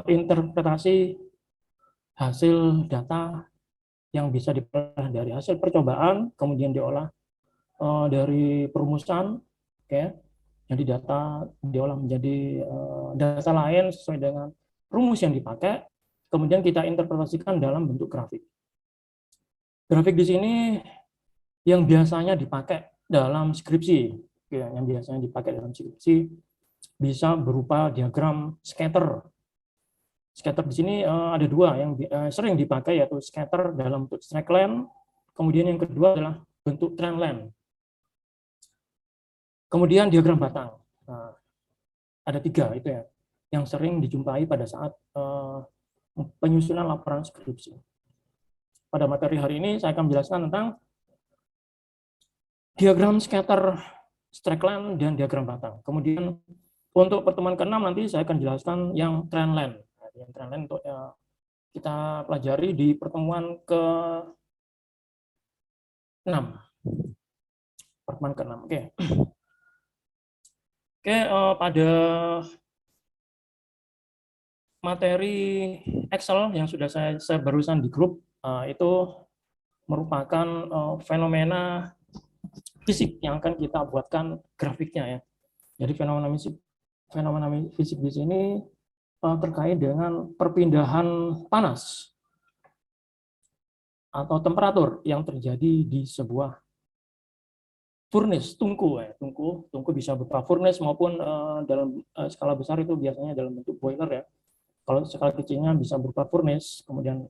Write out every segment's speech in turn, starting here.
interpretasi hasil data yang bisa diperoleh dari hasil percobaan, kemudian diolah dari perumusan, oke, jadi data diolah menjadi data lain sesuai dengan rumus yang dipakai, kemudian kita interpretasikan dalam bentuk grafik. Grafik di sini yang biasanya dipakai dalam skripsi, ya, yang biasanya dipakai dalam skripsi bisa berupa diagram scatter. Scatter di sini ada dua yang sering dipakai, yaitu scatter dalam bentuk straight line, kemudian yang kedua adalah bentuk trend line. Kemudian diagram batang. Nah, ada tiga itu ya, yang sering dijumpai pada saat penyusunan laporan skripsi. Pada materi hari ini saya akan menjelaskan tentang diagram scatter, straight line, dan diagram batang. Kemudian untuk pertemuan ke-6 nanti saya akan jelaskan yang trend line. Nah, yang trend line untuk kita pelajari di pertemuan ke-6. Pertemuan ke-6. Oke. Oke, pada materi Excel yang sudah saya barusan di grup itu merupakan fenomena fisik yang akan kita buatkan grafiknya ya. Jadi fenomena fisik di sini terkait dengan perpindahan panas atau temperatur yang terjadi di sebuah furnace, tungku ya. Tungku bisa berupa furnace maupun dalam skala besar itu biasanya dalam bentuk boiler ya. Kalau skala kecilnya bisa berupa furnace, kemudian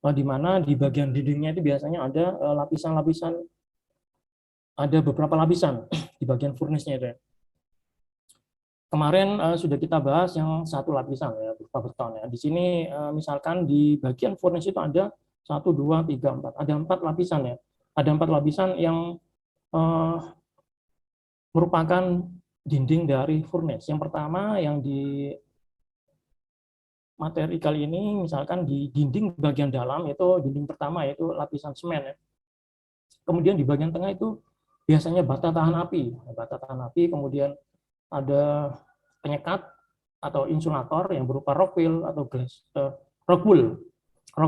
di mana di bagian dindingnya itu biasanya ada lapisan-lapisan, ada beberapa lapisan di bagian furnace-nya itu ya. Kemarin sudah kita bahas yang satu lapisan ya, berupa beton ya. Di sini misalkan di bagian furnace itu ada 1, 2, 3, 4. Ada 4 lapisan ya. Ada 4 lapisan yang merupakan dinding dari furnace. Yang pertama yang di materi kali ini, misalkan di dinding bagian dalam itu dinding pertama yaitu lapisan semen ya. Kemudian di bagian tengah itu biasanya bata tahan api. Bata tahan api, kemudian ada penyekat atau insulator yang berupa rock wool atau rock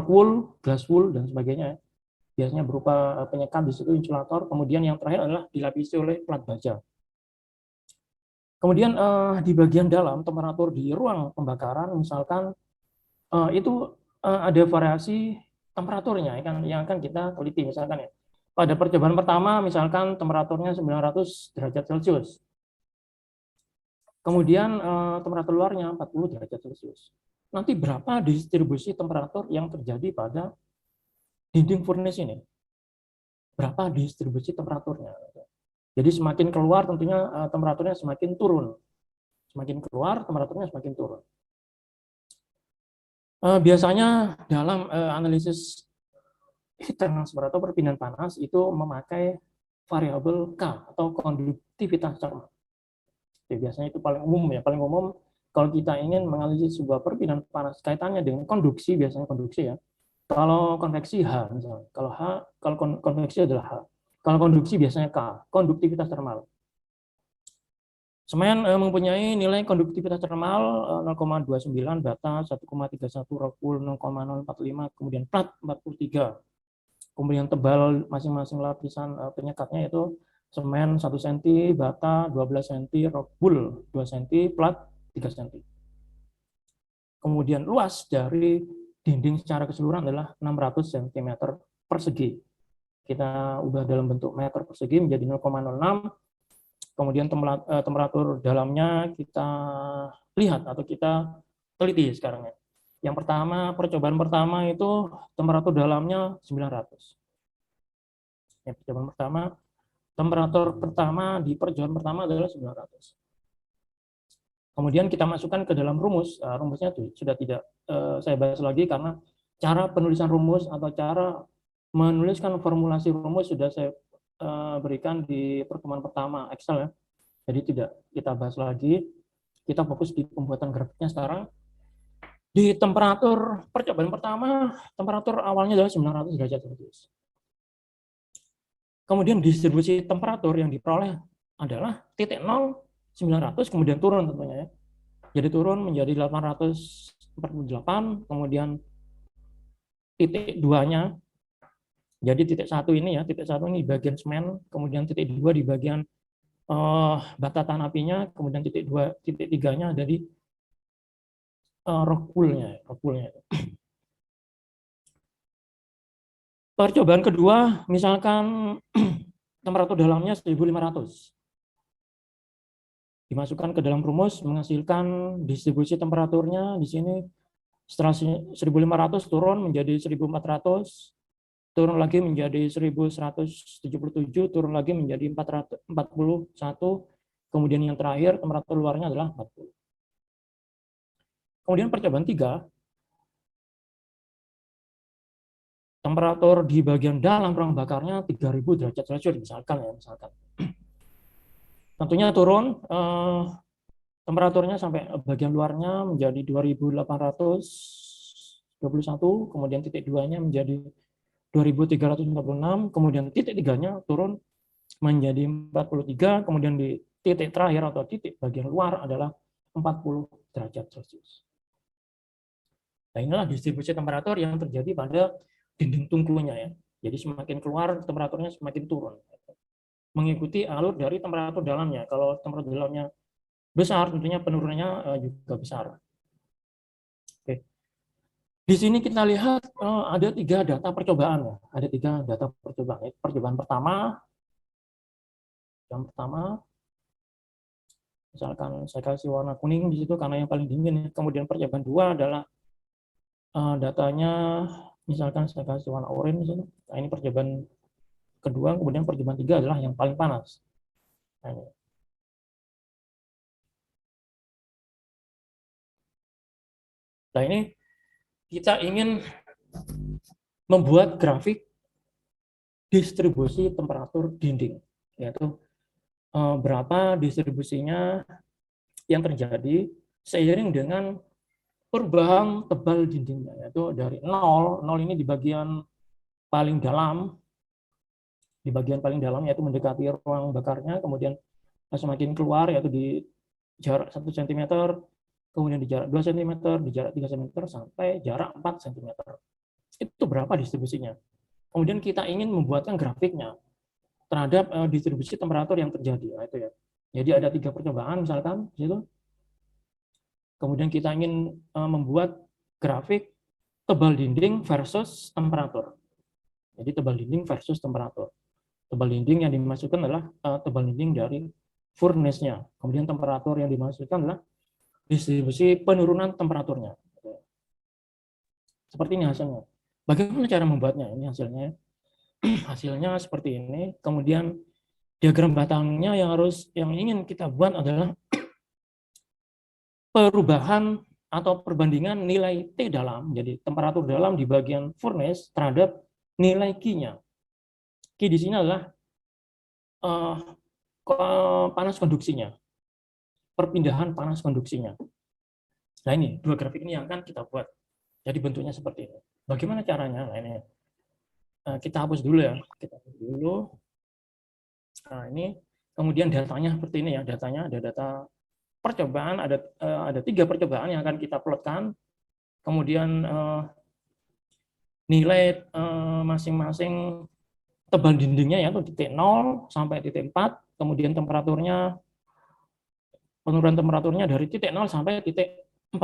wool, glass wool dan sebagainya. Biasanya berupa penyekat, di situ insulator. Kemudian yang terakhir adalah dilapisi oleh plat baja. Kemudian di bagian dalam temperatur di ruang pembakaran, misalkan itu ada variasi temperaturnya yang akan kita teliti. Misalkan ya, pada percobaan pertama misalkan temperaturnya 900 derajat Celcius. Kemudian temperatur luarnya 40 derajat Celcius. Nanti berapa distribusi temperatur yang terjadi pada dinding furnace ini? Berapa distribusi temperaturnya? Jadi semakin keluar tentunya temperaturnya semakin turun. Semakin keluar temperaturnya semakin turun. Biasanya dalam analisis heat transfer atau perpindahan panas itu memakai variabel K atau konduktivitas cermat. Biasanya itu paling umum ya, paling umum kalau kita ingin menganalisis sebuah perpindahan panas kaitannya dengan konduksi, biasanya konduksi ya. Kalau konveksi H misalnya. Kalau konveksi adalah H. Kalau konduksi biasanya K, konduktivitas termal. Semen mempunyai nilai konduktivitas termal 0,29, bata 1,31, rock wool 0,045, kemudian plat 43. Kemudian tebal masing-masing lapisan penyekatnya itu semen 1 cm, bata 12 cm, rock wool 2 cm, plat 3 cm. Kemudian luas dari dinding secara keseluruhan adalah 600 cm persegi. Kita ubah dalam bentuk meter persegi menjadi 0,06. Kemudian temperatur dalamnya kita lihat atau kita teliti sekarang ya. Yang pertama, percobaan pertama itu temperatur dalamnya 900. Ya, percobaan pertama, temperatur pertama di percobaan pertama adalah 900. Kemudian kita masukkan ke dalam rumus. Rumusnya tuh sudah tidak saya bahas lagi karena cara penulisan rumus atau cara menuliskan formulasi rumus sudah saya berikan di pertemuan pertama Excel ya. Jadi tidak kita bahas lagi. Kita fokus di pembuatan grafiknya sekarang. Di temperatur percobaan pertama, temperatur awalnya adalah 900 derajat Celcius. Kemudian distribusi temperatur yang diperoleh adalah titik 0, 900, kemudian turun tentunya ya. jadi turun menjadi 848, kemudian titik 2-nya, jadi titik 1 ini ya, titik 1 ini di bagian semen, kemudian titik 2 di bagian batatan apinya, kemudian titik 2, titik 3-nya ada di rock pool-nya. Percobaan kedua, misalkan temperatur dalamnya 1500. Dimasukkan ke dalam rumus menghasilkan distribusi temperaturnya di sini setelah 1500 turun menjadi 1400, turun lagi menjadi 1177, turun lagi menjadi 441, kemudian yang terakhir temperatur luarnya adalah 40. Kemudian percobaan 3, temperatur di bagian dalam ruang bakarnya 3000 derajat Celcius misalkan ya, misalkan. Tentunya turun temperaturnya sampai bagian luarnya menjadi 2821, kemudian titik 2-nya menjadi 2346, kemudian titik 3-nya turun menjadi 43, kemudian di titik terakhir atau titik bagian luar adalah 40 derajat Celcius. Nah, inilah distribusi temperatur yang terjadi pada dinding tungkunya ya. Jadi semakin keluar temperaturnya semakin turun. Mengikuti alur dari temperatur dalamnya. Kalau temperatur dalamnya besar, tentunya penurunannya juga besar. Oke. Di sini kita lihat ada 3 data percobaan ya. Ada 3 data percobaan. Percobaan pertama, misalkan saya kasih warna kuning di situ karena yang paling dingin. Kemudian percobaan 2 adalah datanya, misalkan saya kasih warna oranye di situ. Nah, ini percobaan kedua, kemudian percobaan 3 adalah yang paling panas. Nah, ini. Nah, ini kita ingin membuat grafik distribusi temperatur dinding, yaitu berapa distribusinya yang terjadi seiring dengan perubahan tebal dindingnya, yaitu dari 0 ini di bagian paling dalam, yaitu mendekati ruang bakarnya, kemudian semakin keluar yaitu di jarak 1 cm, kemudian di jarak 2 cm, di jarak 3 cm, sampai jarak 4 cm. Itu berapa distribusinya. Kemudian kita ingin membuatkan grafiknya terhadap distribusi temperatur yang terjadi. Nah, itu ya. Jadi ada 3 percobaan misalkan di situ. Kemudian kita ingin membuat grafik tebal dinding versus temperatur. Jadi tebal dinding versus temperatur. Tebal dinding yang dimasukkan adalah tebal dinding dari furnace-nya. Kemudian temperatur yang dimasukkan adalah distribusi penurunan temperaturnya. Seperti ini hasilnya. Bagaimana cara membuatnya? Ini hasilnya. Hasilnya seperti ini. Kemudian diagram batangnya yang ingin kita buat adalah perubahan atau perbandingan nilai T dalam, jadi temperatur dalam di bagian furnace terhadap nilai Q-nya. Q di sini adalah panas konduksinya, perpindahan panas konduksinya. Nah, ini 2 grafik ini yang akan kita buat. Jadi bentuknya seperti ini. Bagaimana caranya? Nah, ini kita hapus dulu ya. Kita hapus dulu. Nah, ini kemudian datanya seperti ini ya. Datanya ada data percobaan, ada 3 percobaan yang akan kita plotkan. Kemudian nilai masing-masing tebal dindingnya yaitu titik 0 sampai titik 4, kemudian temperaturnya, penurunan temperaturnya dari titik 0 sampai titik 4.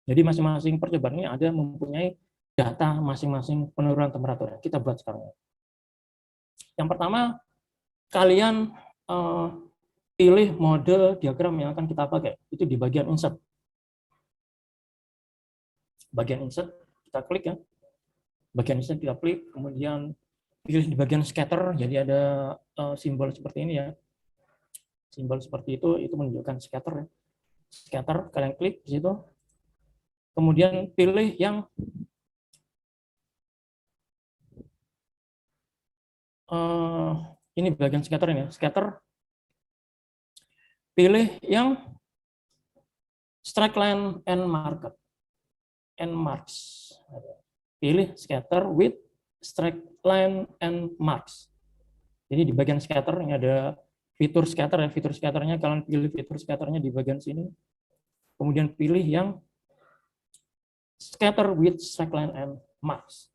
Jadi masing-masing percobaan ini ada mempunyai data masing-masing penurunan temperaturnya. Kita buat sekarang. Yang pertama, kalian pilih model diagram yang akan kita pakai. Itu di bagian insert. Bagian insert, kita klik ya. Bagian insert kita klik, kemudian pilih di bagian scatter, jadi ada simbol seperti ini ya. Simbol seperti itu menunjukkan scatter ya. Scatter, kalian klik di situ. Kemudian pilih yang ini bagian scatter ini, scatter. Pilih yang strike line and marks. Pilih scatter with strike line and marks. Jadi di bagian scatter ini ada fitur scatter ya, fitur scatternya kalian pilih fitur scatternya di bagian sini, kemudian pilih yang scatter with slackline and marks.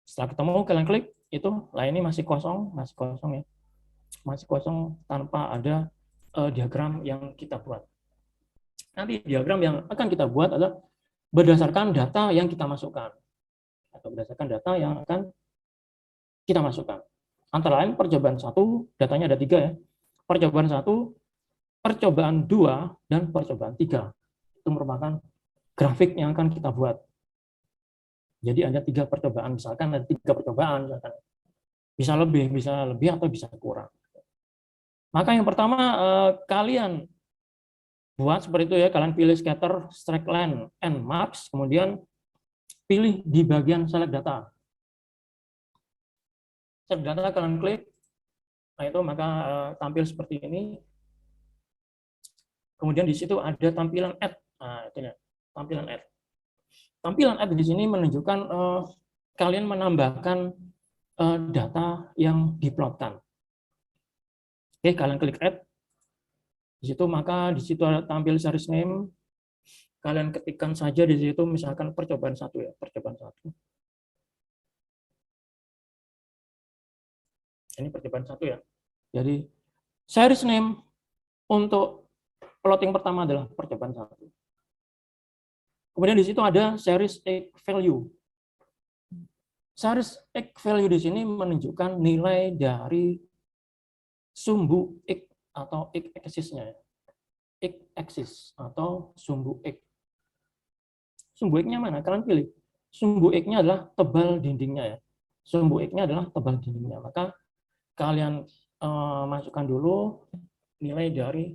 Setelah ketemu kalian klik itu, lah ini masih kosong ya, masih kosong tanpa ada diagram yang kita buat. Nanti diagram yang akan kita buat adalah berdasarkan data yang kita masukkan atau berdasarkan data yang akan kita masukkan. Antara lain percobaan 1, datanya ada 3 ya. Percobaan 1, percobaan 2, dan percobaan 3. Itu merupakan grafik yang akan kita buat. Jadi ada 3 percobaan, misalkan ada 3 percobaan, misalkan. Bisa lebih atau bisa kurang. Maka yang pertama kalian buat seperti itu ya, kalian pilih scatter, slackline, and maps, kemudian pilih di bagian select data. Select data kalian klik, nah itu maka tampil seperti ini. Kemudian di situ ada tampilan add, nah itu ya, tampilan add. Tampilan add di sini menunjukkan kalian menambahkan data yang diplotkan. Oke, kalian klik add. Di situ maka di situ ada tampil series name. Kalian ketikkan saja di situ misalkan percobaan 1 ya, percobaan 1. Ini percobaan 1 ya. Jadi series name untuk plotting pertama adalah percobaan 1. Kemudian di situ ada series egg value. Series egg value di sini menunjukkan nilai dari sumbu X atau X axis-nya. X axis atau sumbu X. Sumbu X-nya mana? Kalian pilih. Sumbu X-nya adalah tebal dindingnya ya. Sumbu X-nya adalah tebal dindingnya. Maka kalian masukkan dulu nilai dari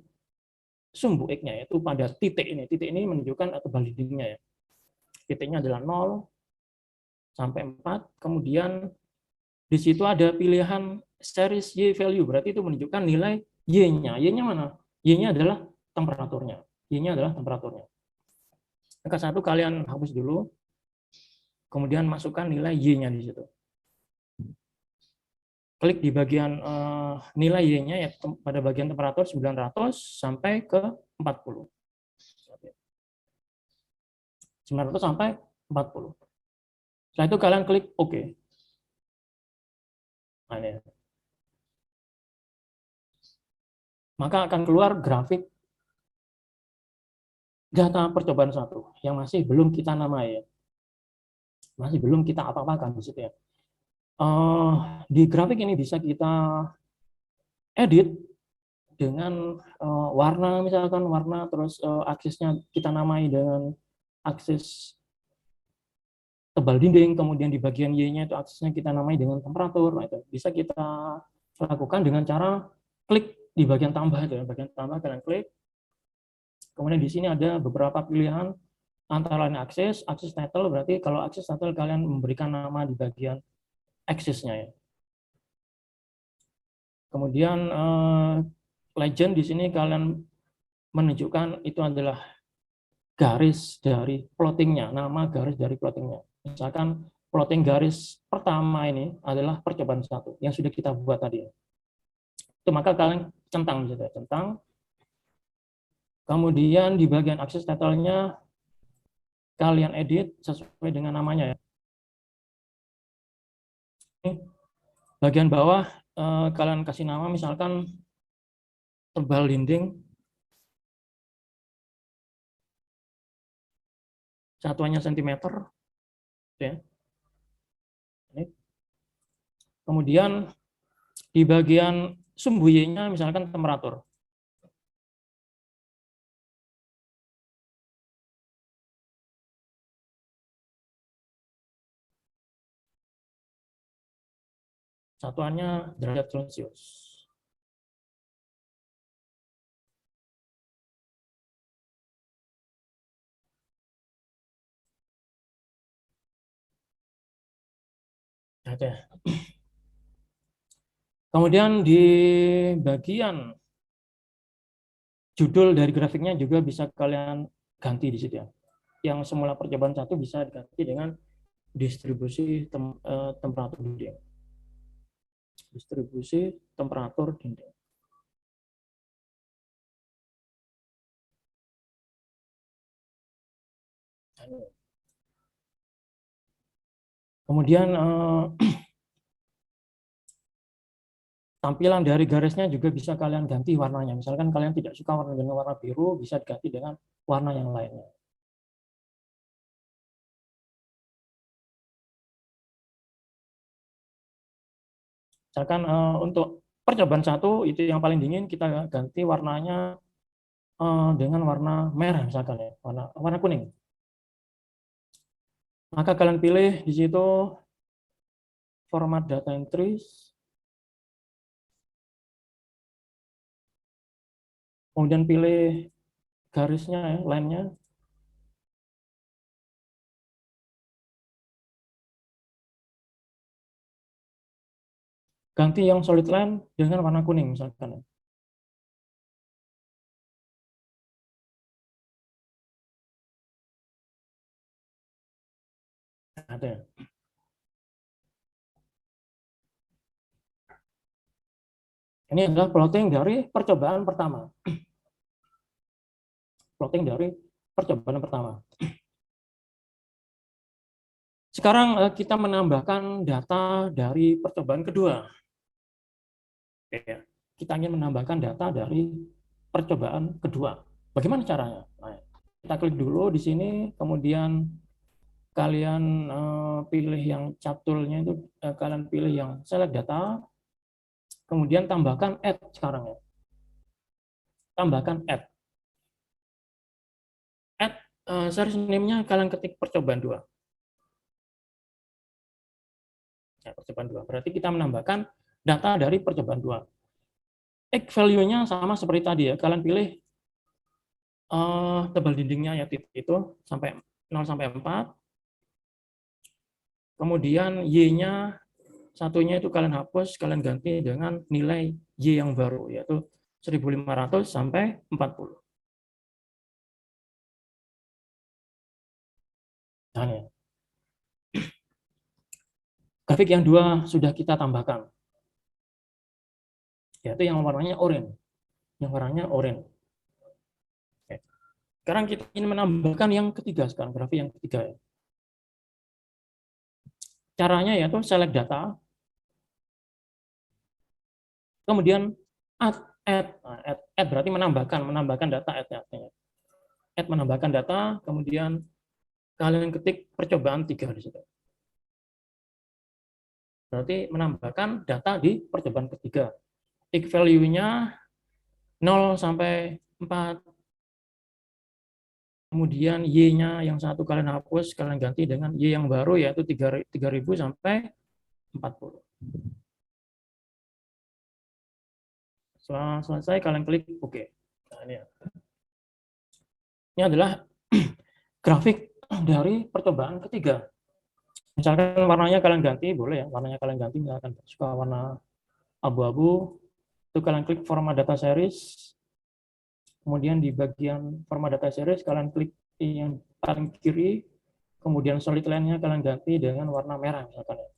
sumbu X-nya, yaitu pada titik ini. Titik ini menunjukkan tebal dindingnya ya. Titiknya adalah 0 sampai 4. Kemudian di situ ada pilihan series Y value, berarti itu menunjukkan nilai Y-nya. Y-nya mana? Y-nya adalah temperaturnya. Y-nya adalah temperaturnya. Maka 1 kalian hapus dulu, kemudian masukkan nilai Y-nya di situ. Klik di bagian nilai Y-nya ya, pada bagian temperatur 900 sampai ke 40. 900 sampai 40. Setelah itu kalian klik OK. Nah, ini. Maka akan keluar grafik data percobaan 1 yang masih belum kita namai ya. Masih belum kita apa-apakan di situ ya. Di grafik ini bisa kita edit dengan warna, misalkan warna, terus aksesnya kita namai dengan akses tebal dinding, kemudian di bagian Y-nya itu aksesnya kita namai dengan temperatur. Nah, itu bisa kita lakukan dengan cara klik di bagian tambah itu ya, bagian tambah kalian klik. Kemudian di sini ada beberapa pilihan antara lain akses title, berarti kalau akses title kalian memberikan nama di bagian aksesnya ya. Kemudian legend di sini kalian menunjukkan itu adalah garis dari plottingnya, nama garis dari plottingnya. Misalkan plotting garis pertama ini adalah percobaan 1 yang sudah kita buat tadi. Itu maka kalian centang gitu, centang. Kemudian di bagian akses title-nya kalian edit sesuai dengan namanya ya. Bagian bawah kalian kasih nama misalkan tebal dinding, satuannya sentimeter ya. Ini. Kemudian di bagian sumbu Y-nya misalkan temperatur. Satuannya derajat Celcius. Oke. Kemudian di bagian judul dari grafiknya juga bisa kalian ganti di situ ya. Yang semula percobaan 1 bisa diganti dengan distribusi temperatur dinding. Distribusi temperatur dinding. Kemudian tampilan dari garisnya juga bisa kalian ganti warnanya. Misalkan kalian tidak suka warna dengan warna biru, bisa diganti dengan warna yang lainnya. Misalkan untuk percobaan 1 itu yang paling dingin, kita ganti warnanya dengan warna merah misalkan ya, warna kuning. Maka kalian pilih di situ format data entries, kemudian pilih garisnya ya, line-nya. Ganti yang solid line dengan warna kuning misalkan. Ada. Ini adalah plotting dari percobaan pertama. Plotting dari percobaan pertama. Sekarang kita menambahkan data dari percobaan kedua. Kita ingin menambahkan data dari percobaan kedua. Bagaimana caranya? Nah, kita klik dulu di sini, kemudian kalian pilih yang catulnya itu, kalian pilih yang select data, kemudian tambahkan add sekarang ya. Tambahkan add. Add series name-nya kalian ketik percobaan 2. Ya, percobaan 2. Berarti kita menambahkan data dari percobaan 2. X value-nya sama seperti tadi ya. Kalian pilih tebal dindingnya ya titik itu sampai 0 sampai 4. Kemudian Y-nya satunya itu kalian hapus, kalian ganti dengan nilai Y yang baru, yaitu 1500 sampai 40. Nah, ya. Grafik yang 2 sudah kita tambahkan, yaitu yang warnanya oranye. Yang warnanya oranye. Oke. Sekarang kita ingin menambahkan yang ketiga sekarang, grafik yang ketiga. Ya. Caranya yaitu select data, kemudian add berarti menambahkan data, add menambahkan data, kemudian kalian ketik percobaan 3 di situ. Berarti menambahkan data di percobaan ketiga. X value-nya 0 sampai 4. Kemudian Y-nya yang satu kalian hapus, kalian ganti dengan Y yang baru, yaitu 3000 sampai 40. Setelah selesai, kalian klik OK. Nah, ini adalah grafik dari percobaan ketiga. Misalkan warnanya kalian ganti, boleh ya, warnanya kalian ganti, misalkan suka warna abu-abu, itu kalian klik format data series, kemudian di bagian format data series, kalian klik yang paling kiri, kemudian solid line-nya kalian ganti dengan warna merah, misalkan ya.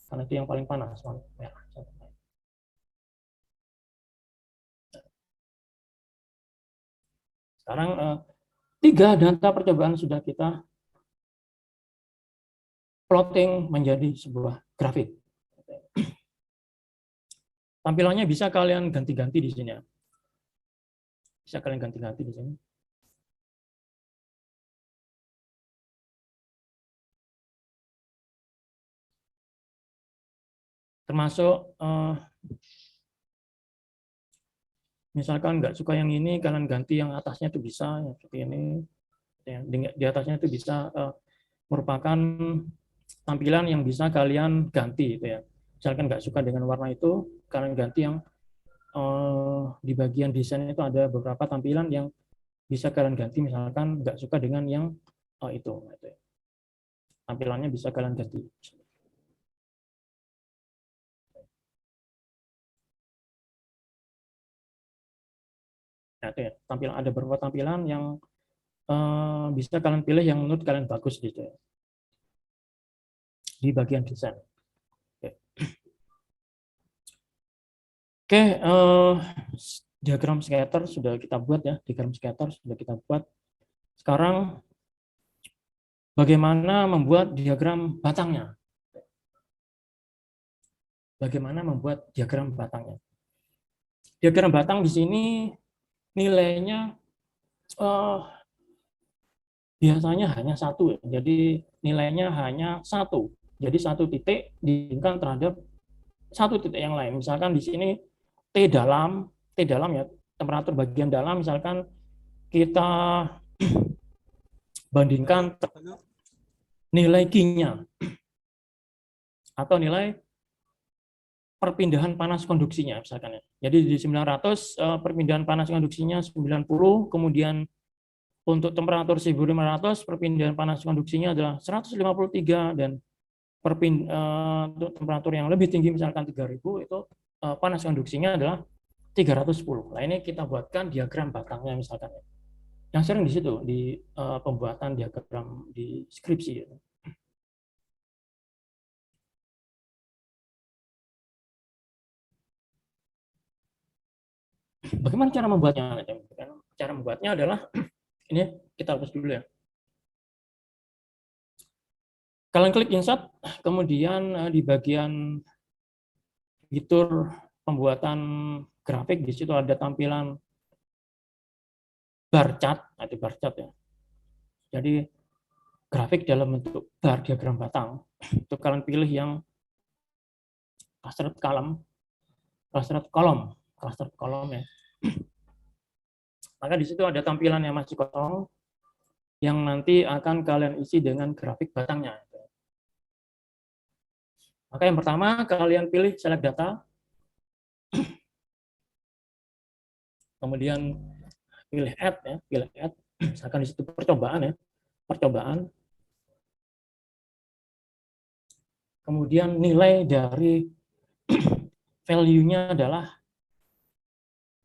Karena itu yang paling panas, warna merah. Sekarang 3 data percobaan sudah kita plotting menjadi sebuah grafik. Tampilannya bisa kalian ganti-ganti di sini. Bisa kalian ganti-ganti di sini. Termasuk misalkan nggak suka yang ini, kalian ganti yang atasnya itu bisa, yang seperti ini. Di atasnya itu bisa merupakan tampilan yang bisa kalian ganti, gitu ya. Misalkan nggak suka dengan warna itu, kalian ganti yang di bagian desain itu ada beberapa tampilan yang bisa kalian ganti. Misalkan nggak suka dengan yang itu, gitu ya. Tampilannya bisa kalian ganti. Nah, itu ya, tampilan ada beberapa tampilan yang bisa kalian pilih yang menurut kalian bagus gitu ya. Di bagian desain. Oke. Oke, diagram scatter sudah kita buat ya, diagram scatter sudah kita buat. Sekarang bagaimana membuat diagram batangnya? Bagaimana membuat diagram batangnya? Diagram batang di sini nilainya biasanya hanya satu, jadi nilainya hanya satu. Jadi satu titik dibandingkan terhadap satu titik yang lain. Misalkan di sini T dalam ya, temperatur bagian dalam, misalkan kita bandingkan nilai Q-nya atau nilai perpindahan panas konduksinya misalkan ya. Jadi di 900 perpindahan panas konduksinya 90, kemudian untuk temperatur 1500 perpindahan panas konduksinya adalah 153, dan untuk temperatur yang lebih tinggi misalkan 3000 itu panas konduksinya adalah 310. Nah, ini kita buatkan diagram batangnya misalkan ya. Yang sering di situ di pembuatan diagram di skripsi ya. Bagaimana cara membuatnya? Cara membuatnya adalah ini, kita hapus dulu ya. Kalian klik insert, kemudian di bagian fitur pembuatan grafik, di situ ada tampilan bar chart, ada bar chart ya. Jadi grafik dalam bentuk bar diagram batang, itu kalian pilih yang cluster kolom ya. Maka di situ ada tampilan yang masih kosong, yang nanti akan kalian isi dengan grafik batangnya. Maka yang pertama kalian pilih select data, kemudian pilih add ya, pilih add. Misalkan di situ percobaan ya, percobaan. Kemudian nilai dari value-nya adalah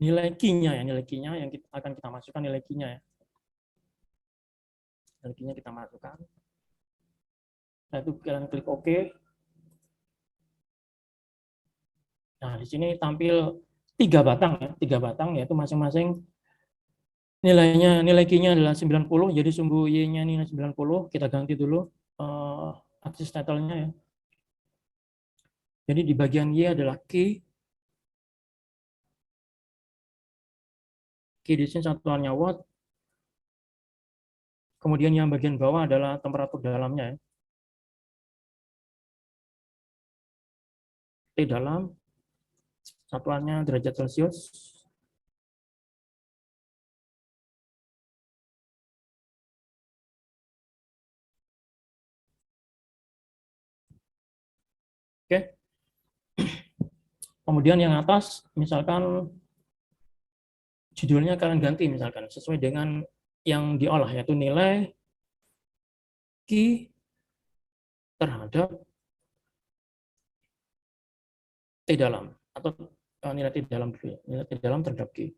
nilai key-nya ya, nilai key-nya yang akan kita masukkan, nilai key-nya ya. Nilai key-nya kita masukkan. Nah, itu kalian klik OK. Nah, di sini tampil 3 batang ya, 3 batang, yaitu masing-masing nilai key-nya adalah 90, jadi sumbu Y-nya nilai 90, kita ganti dulu akses title-nya ya. Jadi di bagian Y adalah key di sini satuannya watt. Kemudian yang bagian bawah adalah temperatur dalamnya ya. T dalam, satuannya derajat Celcius. Oke. Kemudian yang atas, misalkan judulnya kalian ganti misalkan sesuai dengan yang diolah, yaitu nilai Q terhadap T dalam, atau nilai T dalam terhadap Q.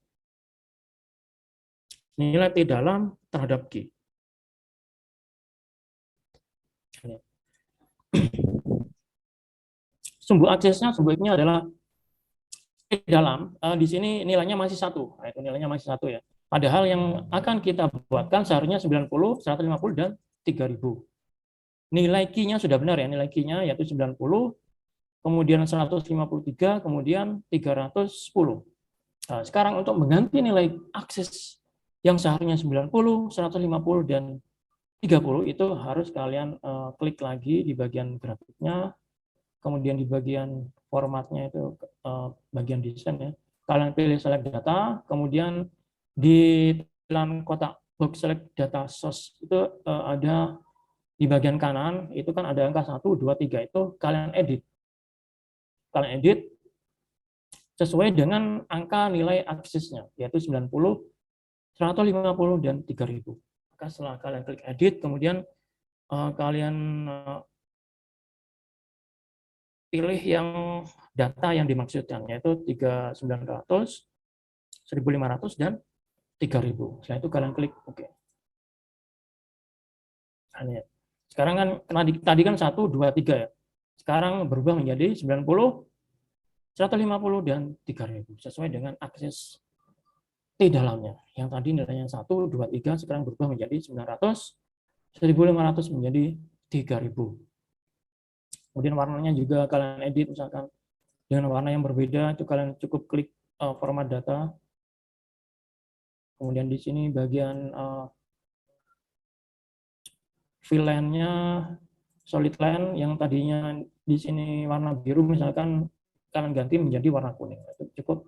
Nilai T dalam terhadap Q. Sumbu aksesnya, sumbu X-nya adalah T dalam. Di sini nilainya masih 1. Nah, itu nilainya masih 1 ya. Padahal yang akan kita buatkan seharusnya 90, 150, dan 3000. Nilai Q-nya sudah benar ya, nilai Q-nya yaitu 90, kemudian 153, kemudian 310. Nah, sekarang untuk mengganti nilai akses yang seharusnya 90, 150, dan 30 itu harus kalian klik lagi di bagian grafiknya, kemudian di bagian formatnya itu bagian desain ya. Kalian pilih select data, kemudian di dalam kotak box select data source itu ada di bagian kanan, itu kan ada angka 1, 2, 3, itu kalian edit. Kalian edit sesuai dengan angka nilai aksesnya, yaitu 90, 150, dan 3000. Maka setelah kalian klik edit, kemudian kalian pilih yang data yang dimaksudkan, yaitu 3900, 1500, dan 3000. Setelah itu kalian klik OK. Sekarang kan tadi kan 1, 2, 3 ya. Sekarang berubah menjadi 90, 150 dan 3.000 sesuai dengan akses T dalamnya. Yang tadi nilainya 1, 2, 3 sekarang berubah menjadi 900, 1.500 menjadi 3.000. Kemudian warnanya juga kalian edit misalkan dengan warna yang berbeda, itu kalian cukup klik format data. Kemudian di sini bagian fill line-nya solid line yang tadinya di sini warna biru misalkan kalian ganti menjadi warna kuning. Itu cukup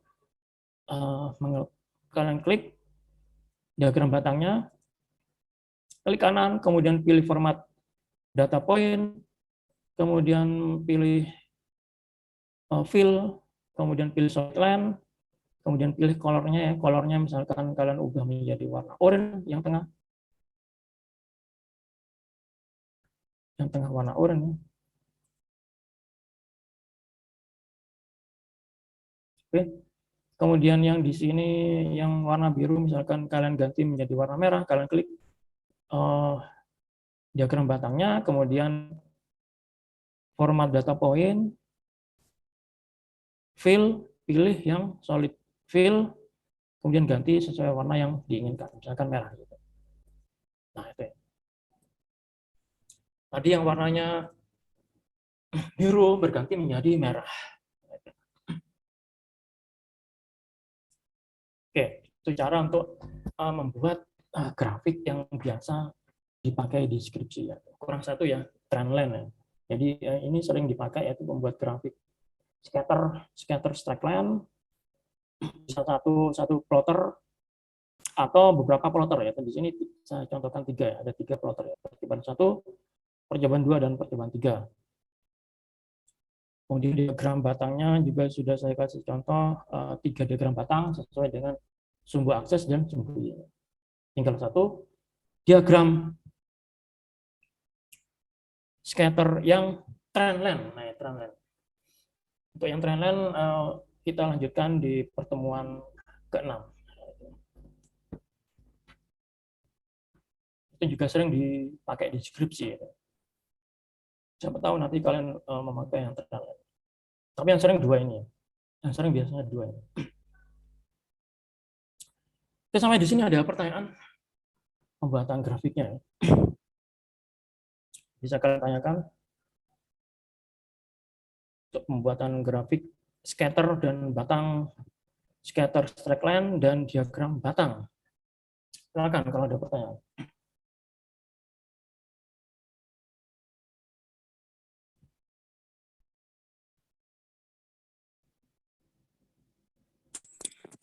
kalian klik diagram batangnya, klik kanan, kemudian pilih format data point, kemudian pilih fill, kemudian pilih solid line, kemudian pilih colornya ya, colornya misalkan kalian ubah menjadi warna oranye yang tengah warna oranye. Oke. Kemudian yang di sini yang warna biru misalkan kalian ganti menjadi warna merah, kalian klik diagram batangnya, kemudian format data point, fill, pilih yang solid fill, kemudian ganti sesuai warna yang diinginkan, misalkan merah. Nah, itu ya. Tadi yang warnanya biru berganti menjadi merah. Oke, itu cara untuk membuat grafik yang biasa dipakai di skripsi ya. Kurang satu ya, trendline ya. Jadi ini sering dipakai yaitu membuat grafik scatter straight line, bisa satu plotter atau beberapa plotter ya. Di sini saya contohkan 3 ya, ada 3 plotter ya. Percobaan 1, percobaan 2 dan percobaan 3. Kemudian diagram batangnya juga sudah saya kasih contoh 3 diagram batang sesuai dengan sumbu akses dan sumbu Y. Tinggal satu diagram scatter yang trendline. Nah, trendline. Untuk yang trendline kita lanjutkan di pertemuan ke-6. Itu juga sering dipakai di skripsi. Ya. Siapa tahu nanti kalian memakai yang trendline. Tapi yang sering 2 ini. Yang sering biasanya 2 ini. Oke, sampai di sini ada pertanyaan pembuatan grafiknya. Bisa kalian tanyakan untuk pembuatan grafik scatter dan batang, scatter straight line dan diagram batang. Silakan kalau ada pertanyaan.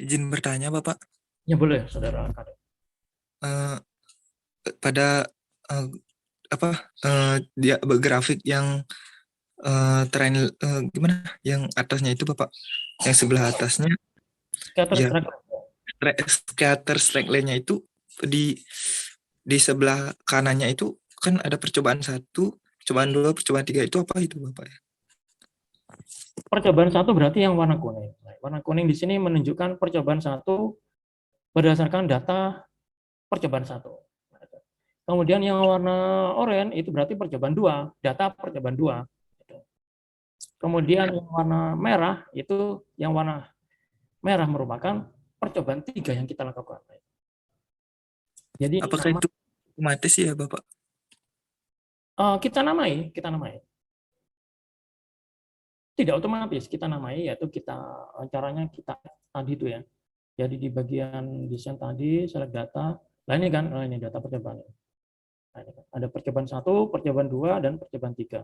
Izin bertanya, Bapak. Ya boleh, saudara Kadek. Uh, pada dia grafik yang trend gimana? Yang atasnya itu, Bapak? Yang sebelah atasnya, Scatter ya, straight line. scatter straight line-nya itu di sebelah kanannya itu kan ada percobaan 1, percobaan 2, percobaan 3 itu apa itu, Bapak? Percobaan 1 berarti yang warna kuning. Warna kuning di sini menunjukkan percobaan 1 berdasarkan data percobaan 1. Kemudian yang warna oranye itu berarti percobaan 2, data percobaan 2. Kemudian yang warna merah itu yang warna merah merupakan percobaan 3 yang kita lakukan. Jadi Apakah itu otomatis ya, Bapak? kita namai. Tidak otomatis, kita namai yaitu caranya kita tadi itu ya. Jadi di bagian desain tadi select data, nah ini kan ini data percobaan. Nah, ini kan. Ada percobaan 1, percobaan 2 dan percobaan 3.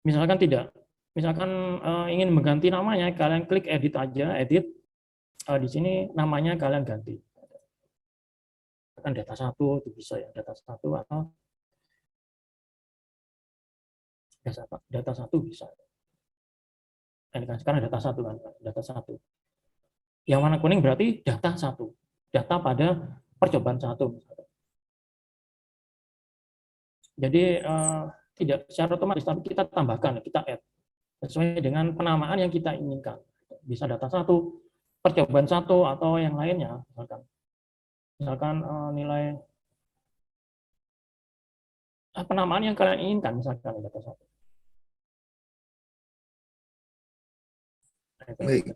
Misalkan tidak, misalkan ingin mengganti namanya, kalian klik edit aja, edit. Di sini namanya kalian ganti. Kan data 1 itu bisa ya, data 1 atau data 1 bisa. Ini kan sekarang data 1 kan, data 1. Yang warna kuning berarti data 1. Data pada percobaan 1. Jadi tidak secara otomatis, tapi kita tambahkan, kita add sesuai dengan penamaan yang kita inginkan. Bisa data 1, percobaan 1 atau yang lainnya, misalkan nilai penamaan yang kalian inginkan, misalkan data 1. Nah, Baik.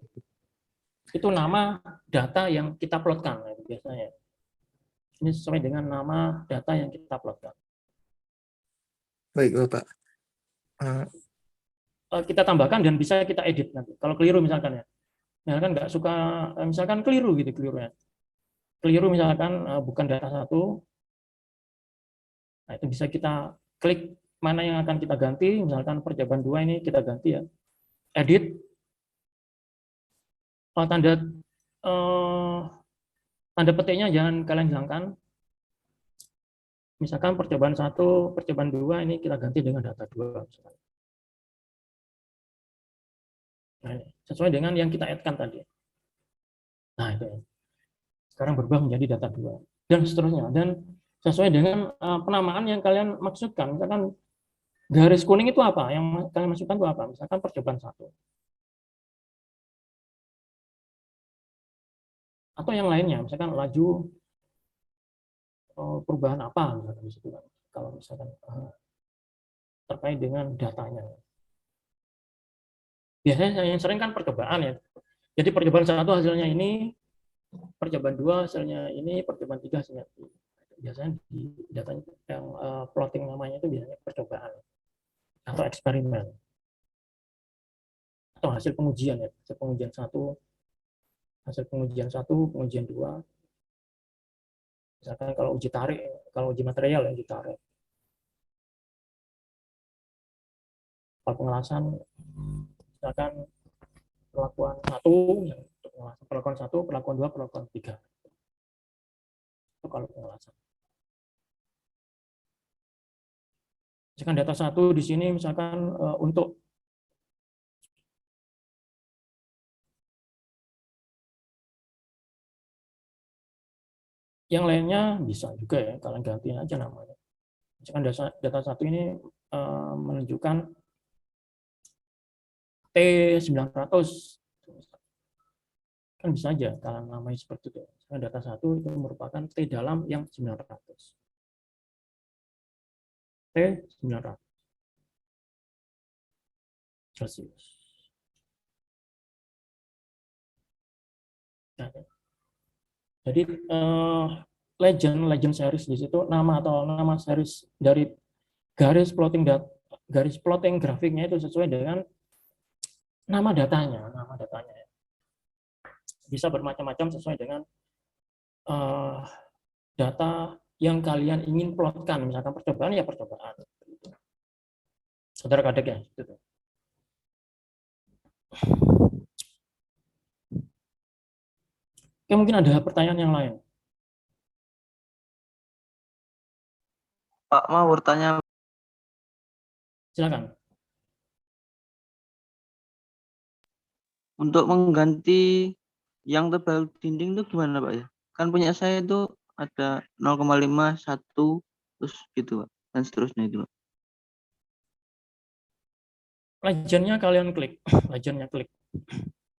itu nama data yang kita plotkan biasanya. Ini sesuai dengan nama data yang kita plotkan. Baik, Bapak. Eh, Kita tambahkan dan bisa kita edit nanti. Kalau keliru misalkan ya, misalkan nggak suka, misalkan keliru gitu kelirunya. Keliru misalkan bukan data satu, nah itu bisa kita klik mana yang akan kita ganti, misalkan perjawaban 2 ini kita ganti ya. Edit, tanda tanda petiknya jangan kalian hilangkan. Misalkan percobaan 1, percobaan 2 ini kita ganti dengan data 2. Nah, ini sesuai dengan yang kita add-kan tadi. Nah, itu ya. Sekarang berubah menjadi data 2 dan seterusnya, dan sesuai dengan penamaan yang kalian maksudkan. Misalkan garis kuning itu apa yang kalian maksudkan itu apa, misalkan percobaan 1 atau yang lainnya, misalkan laju perubahan apa misalkan di situ kan, kalau misalkan terkait dengan datanya. Biasanya yang sering kan percobaan ya, jadi percobaan 1 hasilnya ini, percobaan 2 hasilnya ini, percobaan 3 hasilnya ini. Biasanya di datanya yang plotting namanya itu biasanya percobaan atau eksperimen atau hasil pengujian ya, hasil pengujian 1, hasil pengujian 1, pengujian 2. Misalkan kalau uji tarik, kalau uji material ya uji tarik. Kalau pengelasan, misalkan perlakuan 1, yang untuk pengelasan, perlakuan 1, perlakuan 2, perlakuan 3. Itu kalau pengelasan. Misalkan data 1 di sini misalkan untuk yang lainnya bisa juga ya, kalian gantiin aja namanya. Misalkan data 1 ini menunjukkan T900, kan bisa aja kalian namanya seperti itu. Misalkan data 1 itu merupakan T dalam yang 900. T900 Celsius. Nah, jadi legend series di situ nama atau nama series dari garis plotting grafiknya itu sesuai dengan nama datanya. Bisa bermacam-macam sesuai dengan data yang kalian ingin plotkan. Misalkan percobaan ya percobaan. Saudara kadek ya. Gitu. Oke, mungkin ada pertanyaan yang lain. Pak, mau bertanya. Silakan. Untuk mengganti yang tebal dinding itu gimana Pak ya? Kan punya saya itu ada 0,5, 1, terus gitu Pak. Dan seterusnya itu Pak. Legendnya kalian klik. Legendnya klik.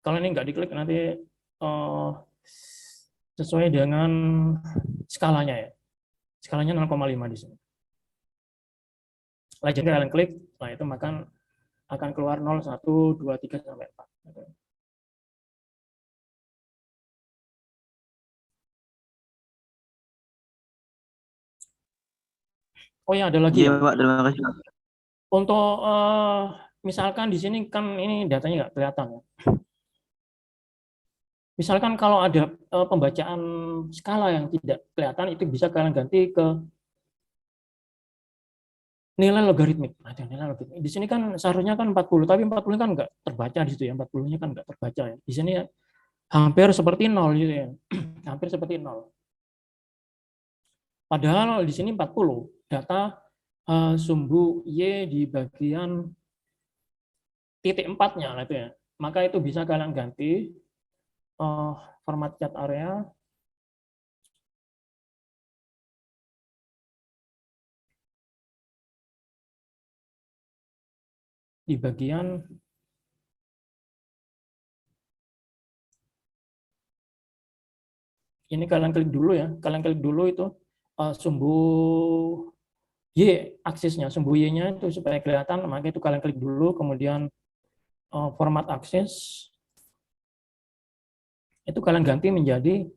Kalau ini nggak diklik nanti sesuai dengan skalanya ya. Skalanya 0,5 di sini. Legend kalian klik, setelah itu akan keluar 0, 1, 2, 3, sampai 4. Oh ya, ada lagi Iya ya. Pak, terima kasih Pak. Untuk misalkan di sini kan ini datanya nggak kelihatan ya. Misalkan kalau ada pembacaan skala yang tidak kelihatan, itu bisa kalian ganti ke nilai logaritmik. Nah, nilai logaritmik. Di sini kan seharusnya kan 40, tapi 40 kan nggak terbaca di situ ya. 40-nya kan nggak terbaca ya. Di sini ya, hampir seperti 0 gitu ya. Hampir seperti 0. Padahal di sini 40 data sumbu Y di bagian titik 4-nya itu ya. Maka itu bisa kalian ganti format cat area di bagian ini, kalian klik dulu ya. Kalian klik dulu itu sumbu Y aksisnya, sumbu Y-nya itu supaya kelihatan, maka itu kalian klik dulu, kemudian format aksis, itu kalian ganti menjadi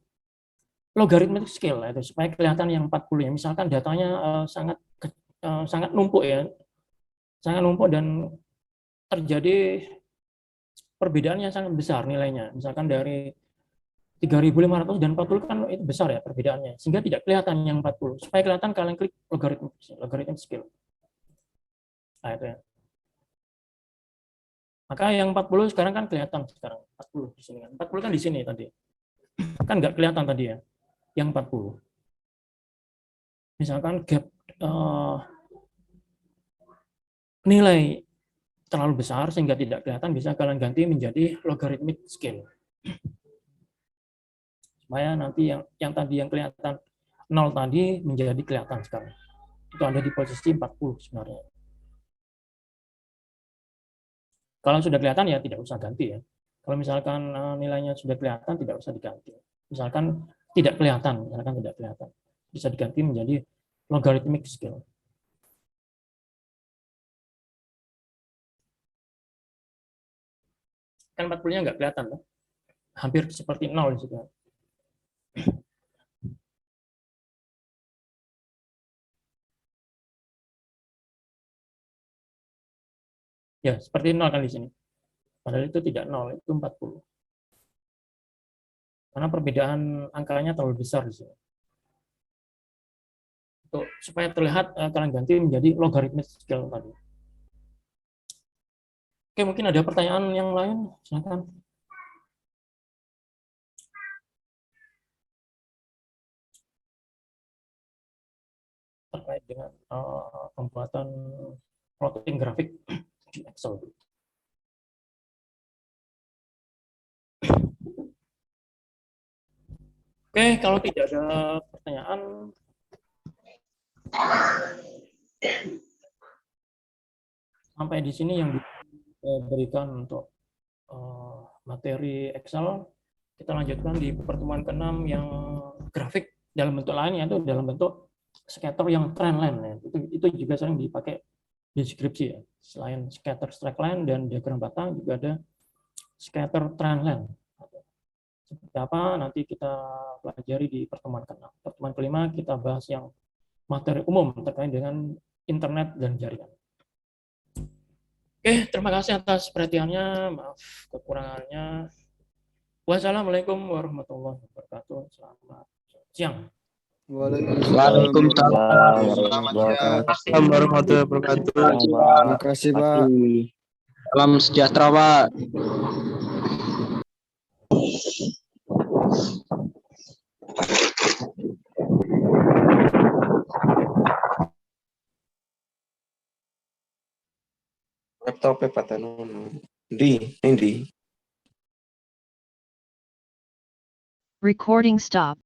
logarithmic scale itu supaya kelihatan yang 40 ya. Misalkan datanya sangat numpuk ya. Sangat numpuk dan terjadi perbedaannya sangat besar nilainya. Misalkan dari 3.500 dan 40 kan itu besar ya perbedaannya. Sehingga tidak kelihatan yang 40. Supaya kelihatan kalian klik logarithmic scale. Nah, itu ya. Maka yang 40 sekarang kan kelihatan sekarang. 40 di sini kan. 40 kan di sini tadi. Kan nggak kelihatan tadi ya. Yang 40. Misalkan gap nilai terlalu besar sehingga tidak kelihatan, bisa kalian ganti menjadi logarithmic scale. Supaya nanti yang tadi yang kelihatan 0 tadi menjadi kelihatan sekarang. Itu ada di posisi 40 sebenarnya. Kalau sudah kelihatan ya tidak usah ganti ya. Kalau misalkan nilainya sudah kelihatan tidak usah diganti. Misalkan tidak kelihatan, bisa diganti menjadi logarithmic scale. Kan 40-nya nggak kelihatan, kan? Hampir seperti 0 di situ. Ya, seperti 0 kan di sini. Padahal itu tidak 0, itu 40. Karena perbedaan angkanya terlalu besar di sini. Untuk supaya terlihat kalian ganti menjadi logarithmic scale tadi. Oke, mungkin ada pertanyaan yang lain, silakan. Terkait dengan pembuatan plotting grafik di Excel. Oke, kalau tidak ada pertanyaan, sampai di sini yang diberikan untuk materi Excel. Kita lanjutkan di pertemuan ke-6 yang grafik dalam bentuk lain, yaitu dalam bentuk scatter yang trendline. Ya. Itu juga sering dipakai di deskripsi ya. Selain scatter straight-line dan diagram batang, juga ada scatter trendline. Seperti apa nanti kita pelajari di pertemuan ke-6. Pertemuan ke-5 kita bahas yang materi umum terkait dengan internet dan jaringan. Oke, terima kasih atas perhatiannya. Maaf kekurangannya. Wassalamualaikum warahmatullahi wabarakatuh. Selamat siang. Waalaikumsalam warahmatullahi wabarakatuh. Terima kasih, Pak. Salam sejahtera, Pak. Laptop Pak Tanono. Di. Recording stop.